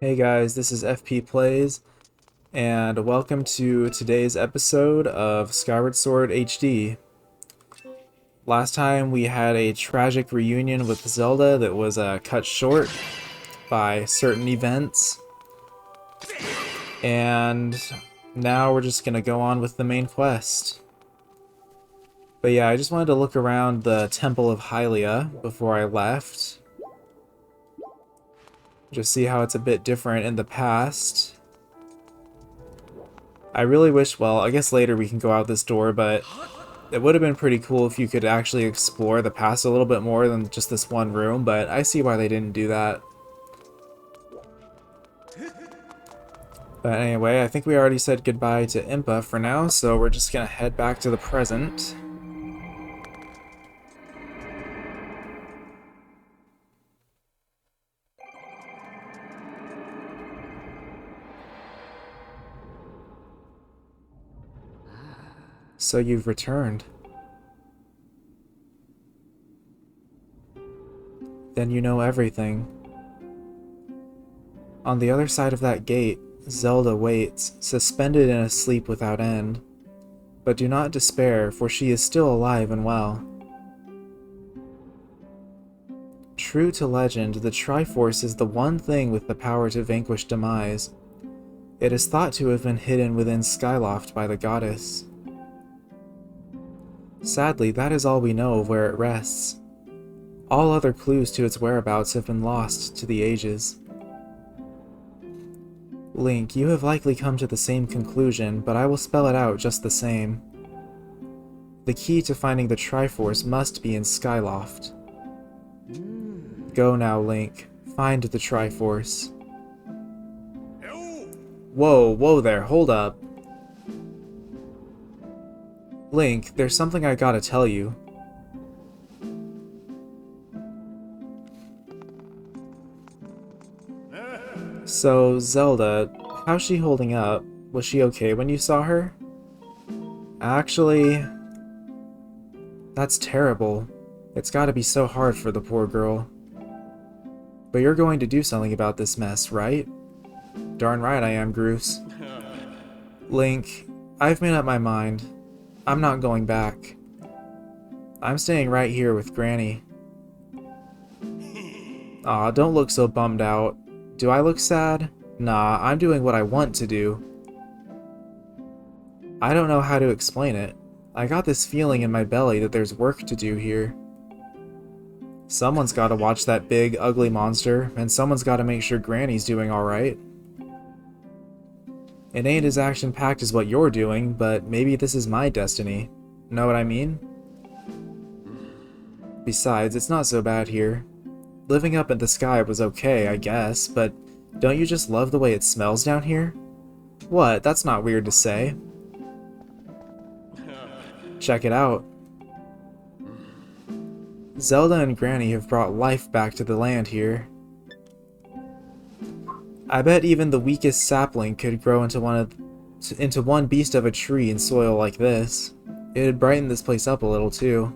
Hey guys, this is FP Plays, and welcome to today's episode of Skyward Sword HD. Last time we had a tragic reunion with Zelda that was cut short by certain events, and now we're just gonna go on with the main quest. But yeah, I just wanted to look around the Temple of Hylia before I left. Just see how it's a bit different in the past. I really wish, well, I guess later we can go out this door, but it would have been pretty cool if you could actually explore the past a little bit more than just this one room, but I see why they didn't do that. But anyway, I think we already said goodbye to Impa for now, so we're just gonna head back to the present. So you've returned. Then you know everything. On the other side of that gate, Zelda waits, suspended in a sleep without end. But do not despair, for she is still alive and well. True to legend, the Triforce is the one thing with the power to vanquish demise. It is thought to have been hidden within Skyloft by the goddess. Sadly, that is all we know of where it rests. All other clues to its whereabouts have been lost to the ages. Link, you have likely come to the same conclusion, but I will spell it out just the same. The key to finding the Triforce must be in Skyloft. Go now, Link. Find the Triforce. Whoa there, hold up. Link, there's something I gotta tell you. So, Zelda, how's she holding up? Was she okay when you saw her? Actually, that's terrible. It's gotta be so hard for the poor girl. But you're going to do something about this mess, right? Darn right I am, Groose. Link, I've made up my mind. I'm not going back. I'm staying right here with Granny. Aw, don't look so bummed out. Do I look sad? Nah, I'm doing what I want to do. I don't know how to explain it. I got this feeling in my belly that there's work to do here. Someone's gotta watch that big, ugly monster, and someone's gotta make sure Granny's doing alright. It ain't as action-packed as what you're doing, but maybe this is my destiny. Know what I mean? Besides, it's not so bad here. Living up in the sky was okay, I guess, but don't you just love the way it smells down here? What? That's not weird to say. Check it out. Zelda and Granny have brought life back to the land here. I bet even the weakest sapling could grow into one beast of a tree in soil like this. It'd brighten this place up a little too.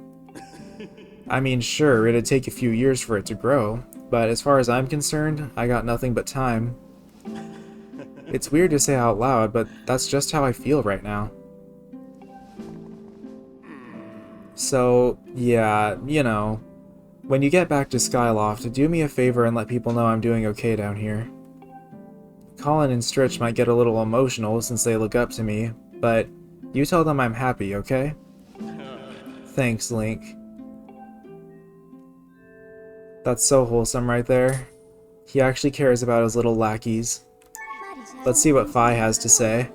I mean, sure, it'd take a few years for it to grow, but as far as I'm concerned, I got nothing but time. It's weird to say out loud, but that's just how I feel right now. So, yeah, you know, when you get back to Skyloft, do me a favor and let people know I'm doing okay down here. Colin and Stritch might get a little emotional since they look up to me, but you tell them I'm happy, okay? Thanks, Link. That's so wholesome right there. He actually cares about his little lackeys. Let's see what Fi has to say.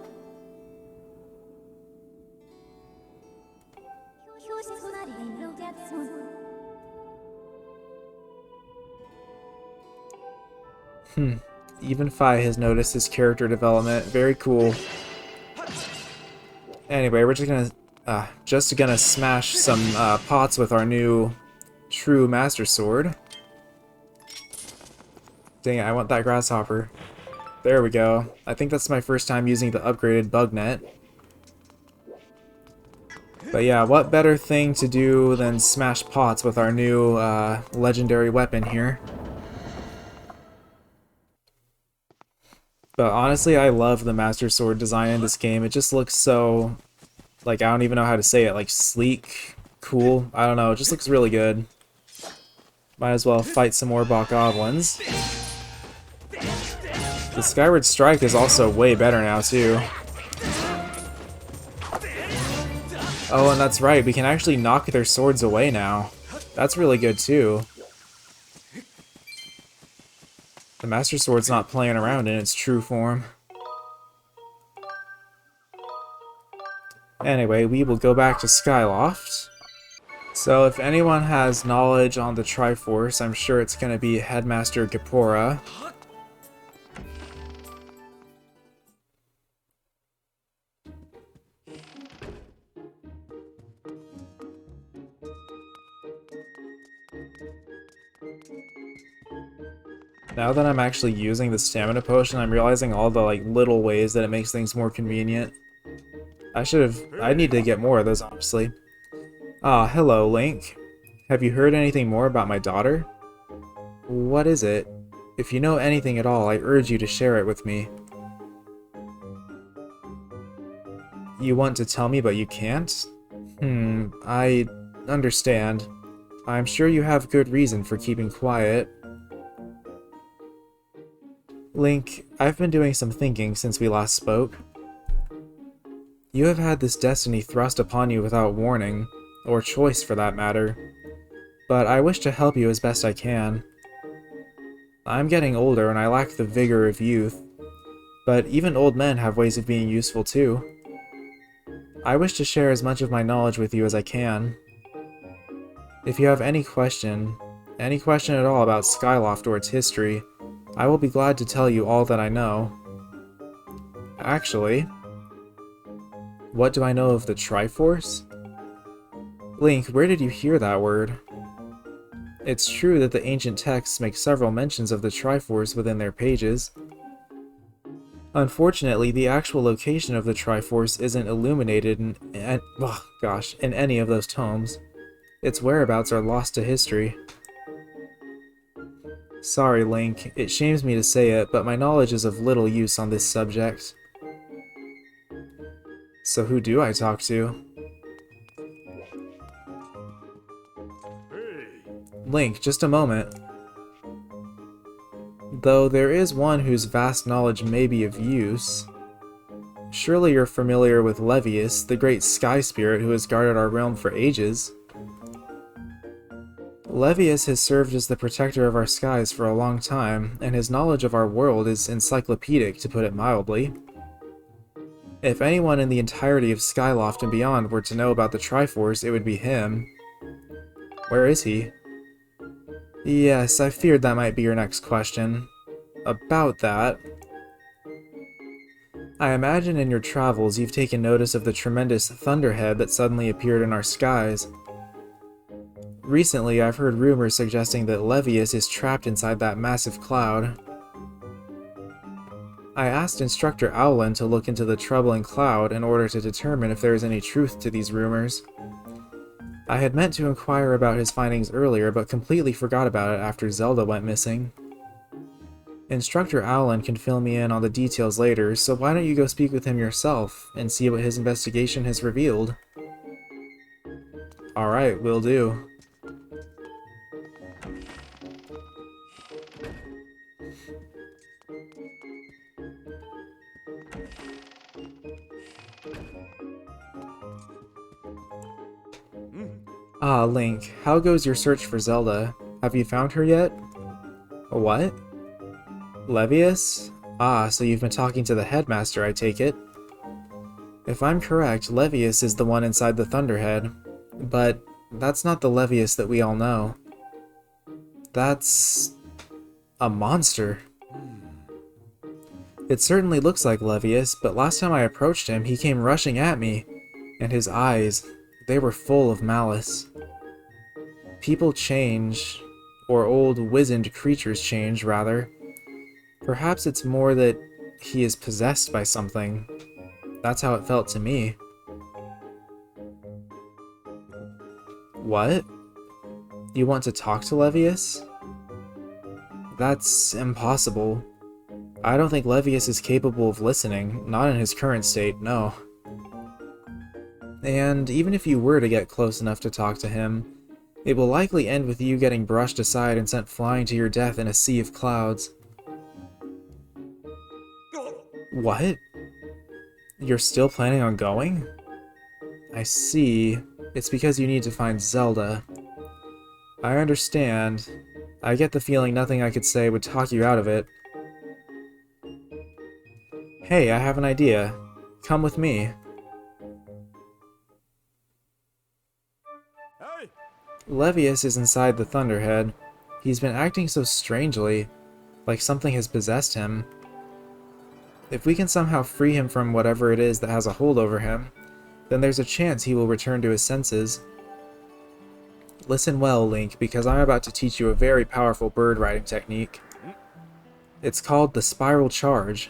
Even Fi has noticed his character development. Very cool. Anyway, we're just gonna smash some pots with our new true Master Sword. Dang it, I want that grasshopper. There we go. I think that's my first time using the upgraded bug net. But yeah, what better thing to do than smash pots with our new legendary weapon here. But honestly, I love the Master Sword design in this game. It just looks so, like, I don't even know how to say it, like, sleek, cool. I don't know, it just looks really good. Might as well fight some more Bokoblins. The Skyward Strike is also way better now, too. Oh, and that's right, we can actually knock their swords away now. That's really good, too. The Master Sword's not playing around in its true form. Anyway, we will go back to Skyloft. So if anyone has knowledge on the Triforce, I'm sure it's going to be Headmaster Gapora. Now that I'm actually using the stamina potion, I'm realizing all the like little ways that it makes things more convenient. I need to get more of those, honestly. Ah, hello, Link. Have you heard anything more about my daughter? What is it? If you know anything at all, I urge you to share it with me. You want to tell me, but you can't? I understand. I'm sure you have good reason for keeping quiet. Link, I've been doing some thinking since we last spoke. You have had this destiny thrust upon you without warning, or choice for that matter, but I wish to help you as best I can. I'm getting older and I lack the vigor of youth, but even old men have ways of being useful too. I wish to share as much of my knowledge with you as I can. If you have any question at all about Skyloft or its history, I will be glad to tell you all that I know. Actually, what do I know of the Triforce? Link, where did you hear that word? It's true that the ancient texts make several mentions of the Triforce within their pages. Unfortunately, the actual location of the Triforce isn't illuminated in any of those tomes. Its whereabouts are lost to history. Sorry, Link, it shames me to say it, but my knowledge is of little use on this subject. So who do I talk to? Link, just a moment. Though there is one whose vast knowledge may be of use. Surely you're familiar with Levias, the great sky spirit who has guarded our realm for ages. Levias has served as the protector of our skies for a long time, and his knowledge of our world is encyclopedic, to put it mildly. If anyone in the entirety of Skyloft and beyond were to know about the Triforce, it would be him. Where is he? Yes, I feared that might be your next question. About that, I imagine in your travels you've taken notice of the tremendous thunderhead that suddenly appeared in our skies. Recently, I've heard rumors suggesting that Levias is trapped inside that massive cloud. I asked Instructor Owlin to look into the troubling cloud in order to determine if there is any truth to these rumors. I had meant to inquire about his findings earlier, but completely forgot about it after Zelda went missing. Instructor Owlin can fill me in on the details later, so why don't you go speak with him yourself and see what his investigation has revealed? Alright, will do. Ah, Link, how goes your search for Zelda? Have you found her yet? What? Levias? Ah, so you've been talking to the headmaster, I take it. If I'm correct, Levias is the one inside the Thunderhead, but that's not the Levias that we all know. That's a monster. It certainly looks like Levias, but last time I approached him, he came rushing at me, and his eyes, they were full of malice. People change, or old wizened creatures change, rather. Perhaps it's more that he is possessed by something. That's how it felt to me. What? You want to talk to Levias? That's impossible. I don't think Levias is capable of listening, not in his current state, no. And even if you were to get close enough to talk to him, it will likely end with you getting brushed aside and sent flying to your death in a sea of clouds. What? You're still planning on going? I see. It's because you need to find Zelda. I understand. I get the feeling nothing I could say would talk you out of it. Hey, I have an idea. Come with me. Levias is inside the Thunderhead. He's been acting so strangely, like something has possessed him. If we can somehow free him from whatever it is that has a hold over him, then there's a chance he will return to his senses. Listen well, Link, because I'm about to teach you a very powerful bird riding technique. It's called the Spiral Charge.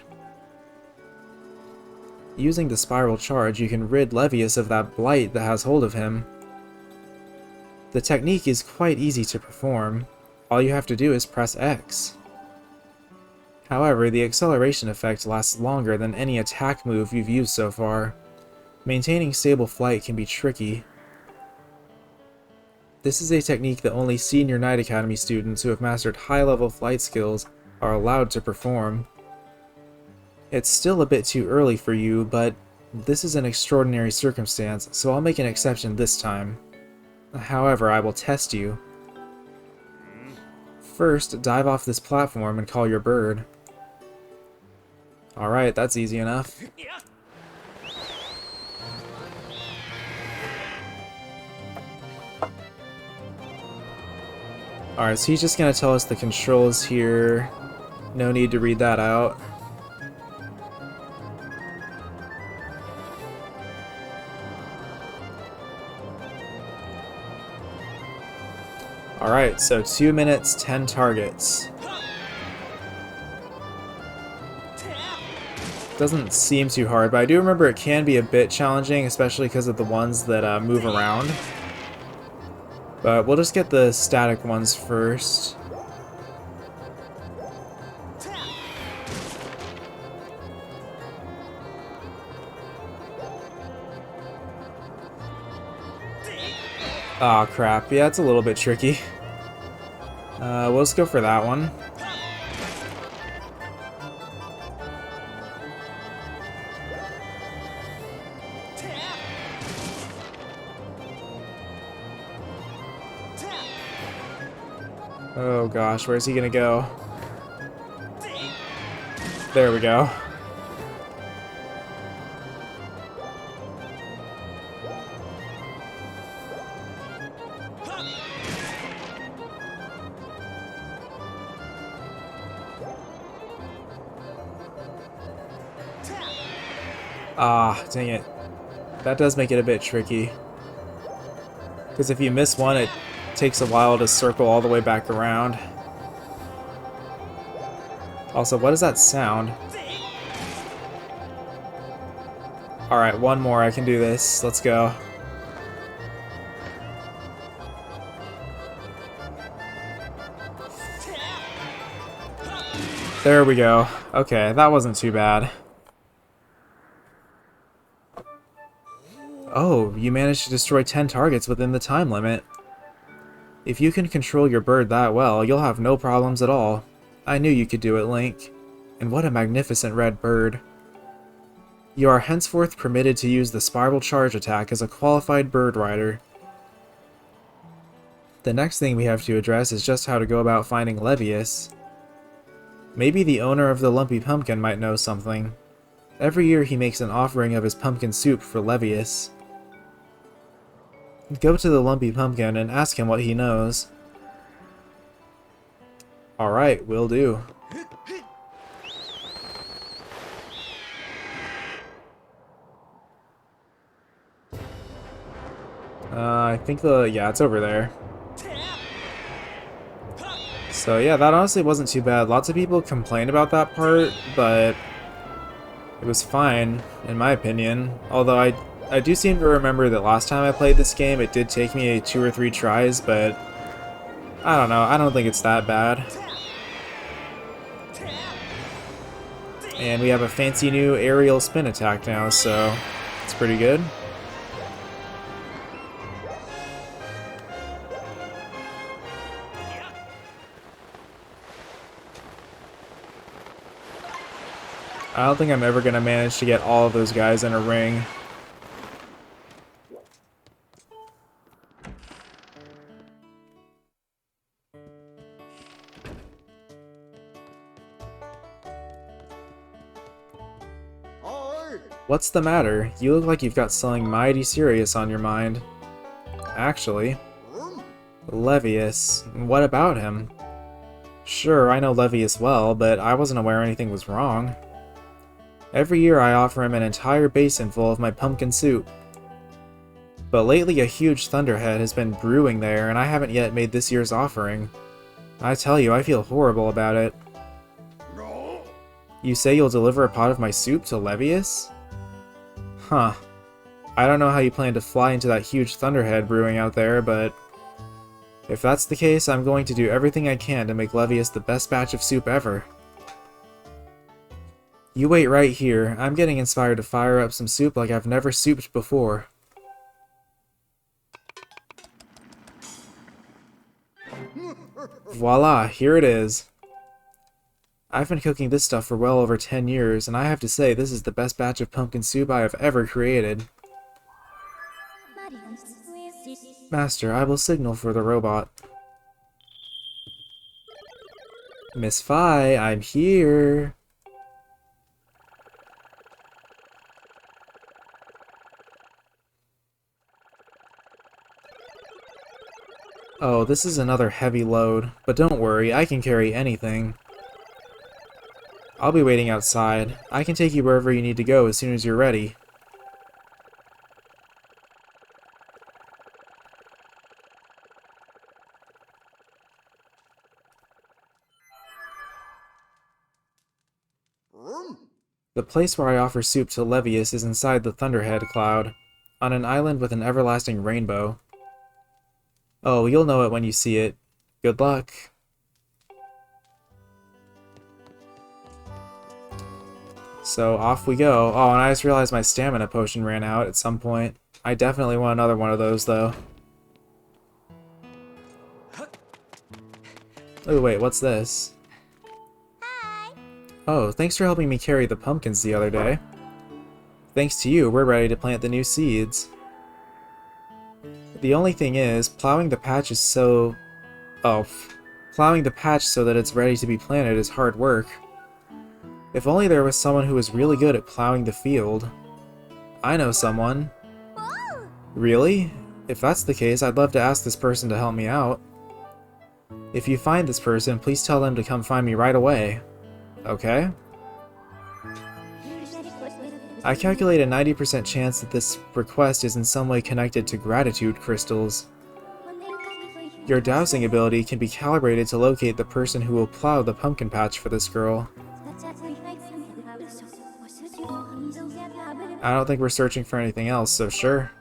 Using the Spiral Charge, you can rid Levias of that blight that has hold of him. The technique is quite easy to perform. All you have to do is press X. However, the acceleration effect lasts longer than any attack move you've used so far. Maintaining stable flight can be tricky. This is a technique that only senior Knight Academy students who have mastered high-level flight skills are allowed to perform. It's still a bit too early for you, but this is an extraordinary circumstance, so I'll make an exception this time. However, I will test you. First, dive off this platform and call your bird. Alright, that's easy enough. Alright, so he's just gonna tell us the controls here. No need to read that out. Alright, so 2 minutes, 10 targets. Doesn't seem too hard, but I do remember it can be a bit challenging, especially because of the ones that move around. But we'll just get the static ones first. Aw, crap. Yeah, it's a little bit tricky. We'll just go for that one. Oh gosh, where's he gonna go? There we go. Ah, dang it. That does make it a bit tricky. Because if you miss one, it takes a while to circle all the way back around. Also, what is that sound? Alright, one more. I can do this. Let's go. There we go. Okay, that wasn't too bad. Oh, you managed to destroy 10 targets within the time limit. If you can control your bird that well, you'll have no problems at all. I knew you could do it, Link. And what a magnificent red bird. You are henceforth permitted to use the Spiral Charge attack as a qualified bird rider. The next thing we have to address is just how to go about finding Levias. Maybe the owner of the Lumpy Pumpkin might know something. Every year he makes an offering of his pumpkin soup for Levias. Go to the Lumpy Pumpkin and ask him what he knows. Alright, will do. I think yeah, it's over there. So yeah, that honestly wasn't too bad. Lots of people complained about that part, but it was fine, in my opinion. Although I do seem to remember that last time I played this game, it did take me 2 or 3 tries, but I don't know. I don't think it's that bad. And we have a fancy new aerial spin attack now, so it's pretty good. I don't think I'm ever going to manage to get all of those guys in a ring. What's the matter? You look like you've got something mighty serious on your mind. Actually, Levias. What about him? Sure, I know Levias well, but I wasn't aware anything was wrong. Every year I offer him an entire basin full of my pumpkin soup. But lately a huge thunderhead has been brewing there, and I haven't yet made this year's offering. I tell you, I feel horrible about it. You say you'll deliver a pot of my soup to Levias? Huh. I don't know how you plan to fly into that huge thunderhead brewing out there, but if that's the case, I'm going to do everything I can to make Levias the best batch of soup ever. You wait right here. I'm getting inspired to fire up some soup like I've never souped before. Voila, here it is. I've been cooking this stuff for well over 10 years, and I have to say this is the best batch of pumpkin soup I have ever created. Master, I will signal for the robot. Miss Fi, I'm here. Oh, this is another heavy load, but don't worry, I can carry anything. I'll be waiting outside. I can take you wherever you need to go as soon as you're ready. The place where I offer soup to Levias is inside the Thunderhead Cloud, on an island with an everlasting rainbow. Oh, you'll know it when you see it. Good luck. So off we go. Oh, and I just realized my stamina potion ran out at some point. I definitely want another one of those, though. Oh, wait, what's this? Hi. Oh, thanks for helping me carry the pumpkins the other day. Thanks to you, we're ready to plant the new seeds. The only thing is, plowing the patch so that it's ready to be planted is hard work. If only there was someone who was really good at plowing the field. I know someone. Whoa. Really? If that's the case, I'd love to ask this person to help me out. If you find this person, please tell them to come find me right away. Okay? I calculate a 90% chance that this request is in some way connected to gratitude crystals. Your dowsing ability can be calibrated to locate the person who will plow the pumpkin patch for this girl. I don't think we're searching for anything else, so sure.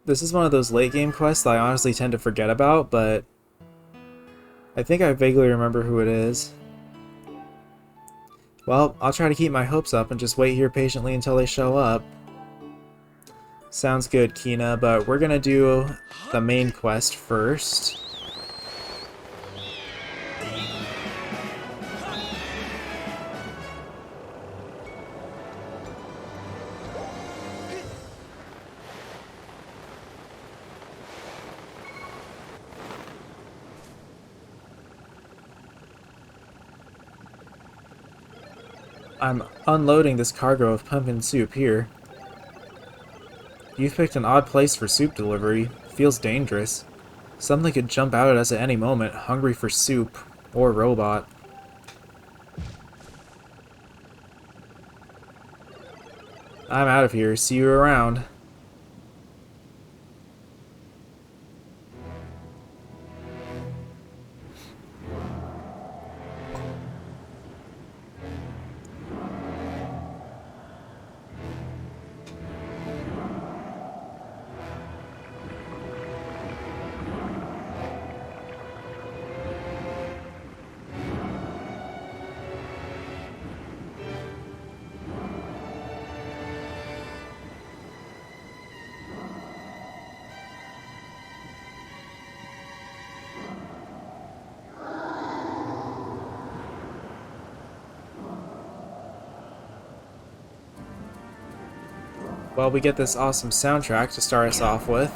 This is one of those late game quests that I honestly tend to forget about, but I think I vaguely remember who it is. Well, I'll try to keep my hopes up and just wait here patiently until they show up. Sounds good, Kina, but we're gonna do the main quest first. I'm unloading this cargo of pumpkin soup here. You've picked an odd place for soup delivery. Feels dangerous. Something could jump out at us at any moment, hungry for soup. Or robot. I'm out of here. See you around. Well, we get this awesome soundtrack to start us off with.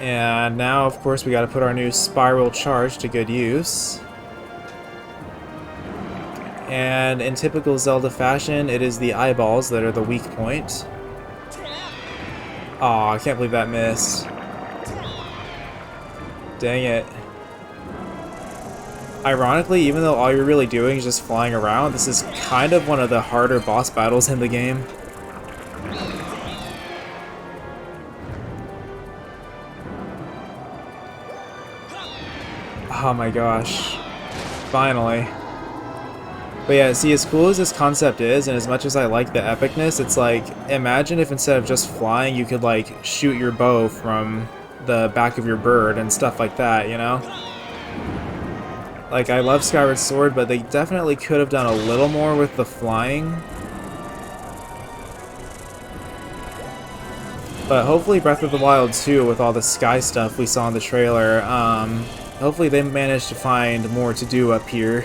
And now, of course, we gotta put our new spiral charge to good use. And in typical Zelda fashion, it is the eyeballs that are the weak point. Aw, I can't believe that missed. Dang it. Ironically, even though all you're really doing is just flying around, this is kind of one of the harder boss battles in the game. Oh my gosh. Finally. But yeah, see, as cool as this concept is, and as much as I like the epicness, it's like, imagine if instead of just flying, you could like shoot your bow from the back of your bird and stuff like that, you know? Like, I love Skyward Sword, but they definitely could have done a little more with the flying. But hopefully Breath of the Wild 2, with all the sky stuff we saw in the trailer, hopefully they managed to find more to do up here.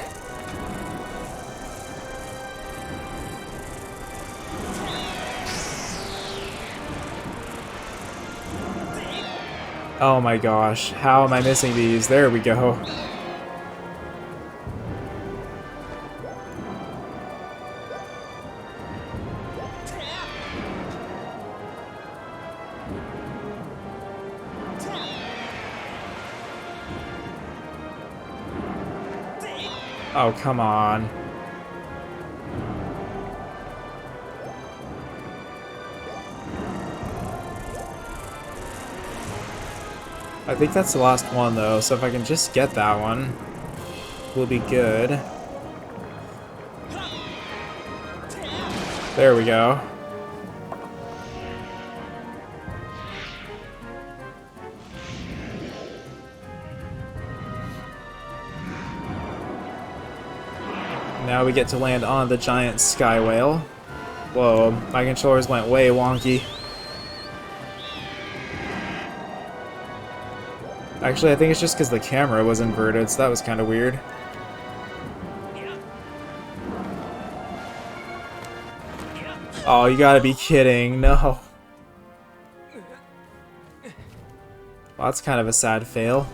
Oh my gosh, how am I missing these? There we go. Oh, come on. I think that's the last one, though, so if I can just get that one, we'll be good. There we go. Now we get to land on the giant sky whale. Whoa, my controllers went way wonky. Actually, I think it's just because the camera was inverted, so that was kind of weird. Oh, you gotta be kidding. No. Well, that's kind of a sad fail.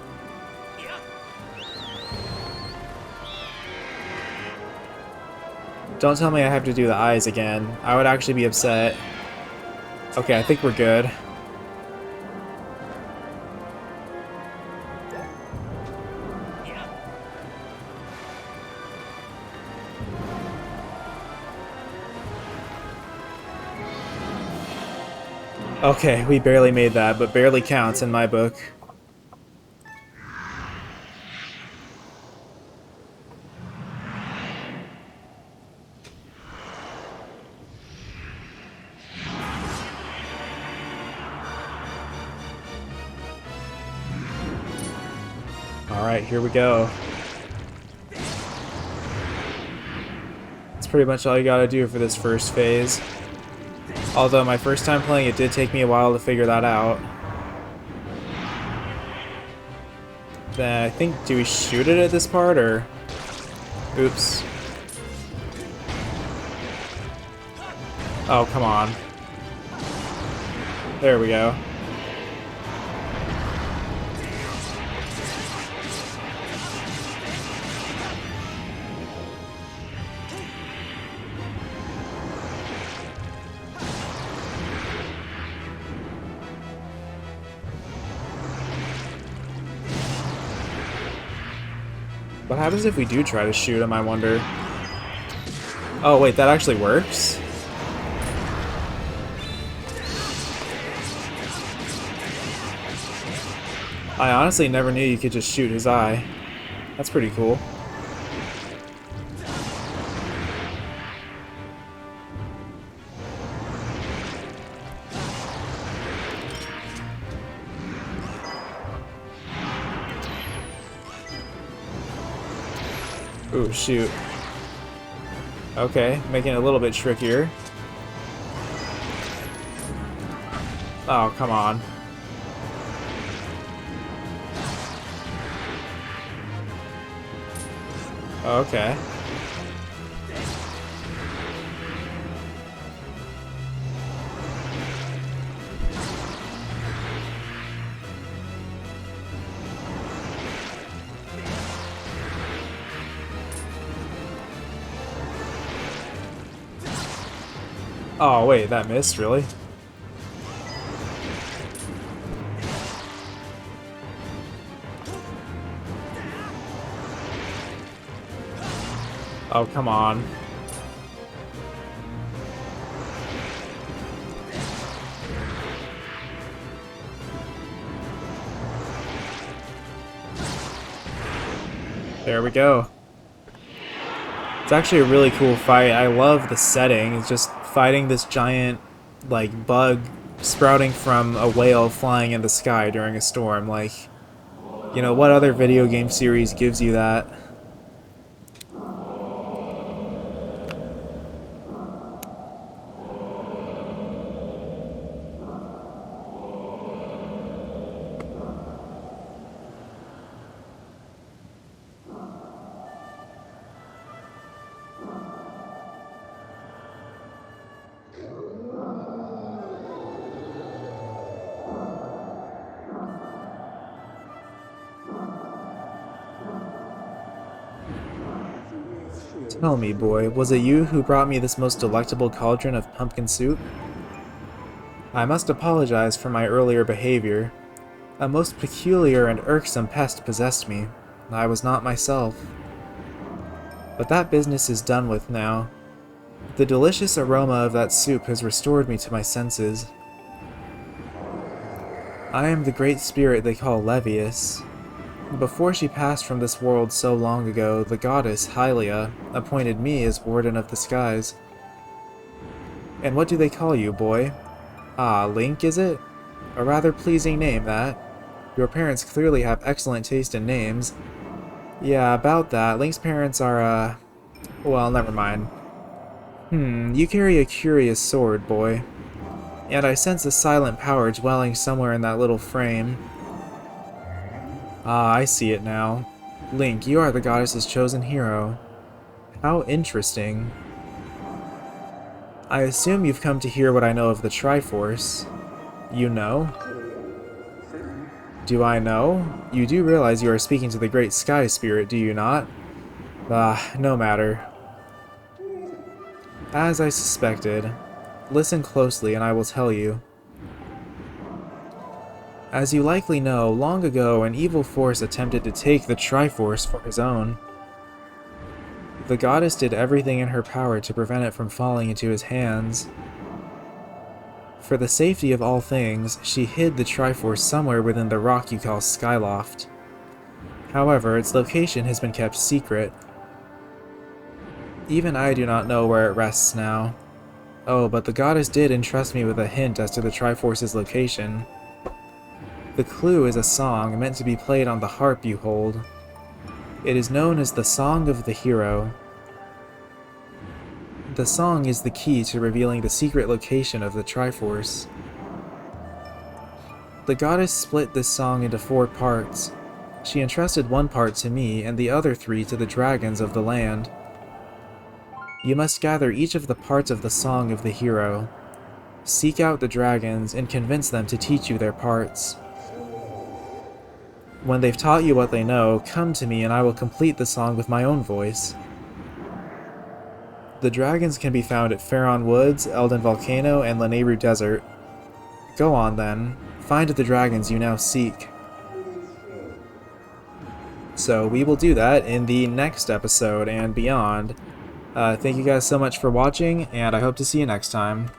Don't tell me I have to do the eyes again. I would actually be upset. Okay, I think we're good. Okay, we barely made that, but barely counts in my book. Alright, here we go. That's pretty much all you gotta do for this first phase. Although my first time playing it did take me a while to figure that out. Then I think, do we shoot it at this part, or... Oops. Oh, come on. There we go. What happens if we do try to shoot him, I wonder? Oh, wait, that actually works? I honestly never knew you could just shoot his eye. That's pretty cool. Ooh, shoot. Okay, making it a little bit trickier. Oh, come on. Okay. Oh, wait, that missed, really? Oh, come on. There we go. It's actually a really cool fight. I love the setting. It's just fighting this giant, like, bug sprouting from a whale flying in the sky during a storm. Like, you know, what other video game series gives you that? Tell me, boy, was it you who brought me this most delectable cauldron of pumpkin soup? I must apologize for my earlier behavior. A most peculiar and irksome pest possessed me. I was not myself. But that business is done with now. The delicious aroma of that soup has restored me to my senses. I am the great spirit they call Levias. Before she passed from this world so long ago, the goddess Hylia appointed me as Warden of the Skies. And what do they call you, boy? Ah, Link, is it? A rather pleasing name, that. Your parents clearly have excellent taste in names. Yeah, about that, Link's parents are, well, never mind. You carry a curious sword, boy. And I sense a silent power dwelling somewhere in that little frame. Ah, I see it now. Link, you are the goddess's chosen hero. How interesting. I assume you've come to hear what I know of the Triforce. You know? Do I know? You do realize you are speaking to the great Sky Spirit, do you not? Ah, no matter. As I suspected. Listen closely and I will tell you. As you likely know, long ago an evil force attempted to take the Triforce for his own. The goddess did everything in her power to prevent it from falling into his hands. For the safety of all things, she hid the Triforce somewhere within the rock you call Skyloft. However, its location has been kept secret. Even I do not know where it rests now. Oh, but the goddess did entrust me with a hint as to the Triforce's location. The clue is a song meant to be played on the harp you hold. It is known as the Song of the Hero. The song is the key to revealing the secret location of the Triforce. The goddess split this song into 4 parts. She entrusted one part to me and the other 3 to the dragons of the land. You must gather each of the parts of the Song of the Hero. Seek out the dragons and convince them to teach you their parts. When they've taught you what they know, come to me and I will complete the song with my own voice. The dragons can be found at Faron Woods, Elden Volcano, and Lanayru Desert. Go on then, find the dragons you now seek. So we will do that in the next episode and beyond. Thank you guys so much for watching, and I hope to see you next time.